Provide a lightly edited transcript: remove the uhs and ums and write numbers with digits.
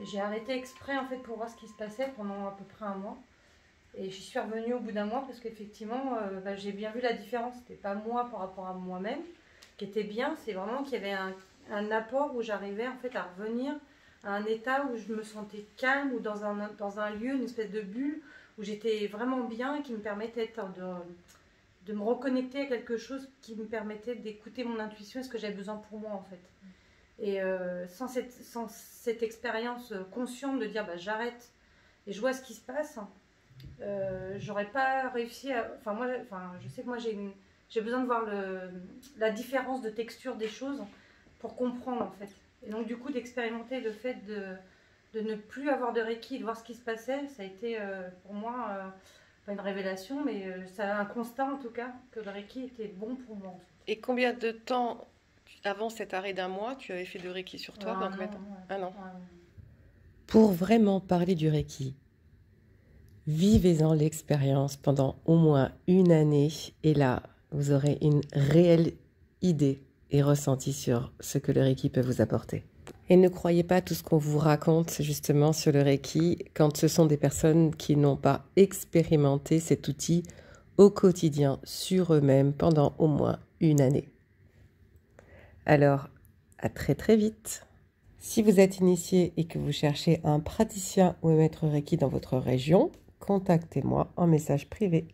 J'ai arrêté exprès en fait pour voir ce qui se passait pendant à peu près un mois. Et j'y suis revenue au bout d'un mois parce qu'effectivement, j'ai bien vu la différence. C'était pas moi par rapport à moi-même qui était bien, c'est vraiment qu'il y avait un apport où j'arrivais en fait à revenir à un état où je me sentais calme ou dans un lieu, une espèce de bulle où j'étais vraiment bien et qui me permettait de me reconnecter à quelque chose qui me permettait d'écouter mon intuition et ce que j'avais besoin pour moi en fait. Et sans cette expérience consciente de dire bah, j'arrête et je vois ce qui se passe, j'aurais pas réussi à. Je sais que moi j'ai besoin de voir la différence de texture des choses pour comprendre en fait. Et donc du coup d'expérimenter le fait de ne plus avoir de Reiki et de voir ce qui se passait, ça a été pour moi pas une révélation, mais ça a un constat en tout cas que le Reiki était bon pour moi. En fait. Et combien de temps avant cet arrêt d'un mois, tu avais fait de Reiki sur toi? Dans Un combien de an, temps? ouais. Un an. Ouais. Pour vraiment parler du Reiki, vivez-en l'expérience pendant au moins une année et là, vous aurez une réelle idée et ressenti sur ce que le Reiki peut vous apporter. Et ne croyez pas tout ce qu'on vous raconte justement sur le Reiki quand ce sont des personnes qui n'ont pas expérimenté cet outil au quotidien sur eux-mêmes pendant au moins une année. Alors, à très très vite. Si vous êtes initié et que vous cherchez un praticien ou un maître Reiki dans votre région, contactez-moi en message privé.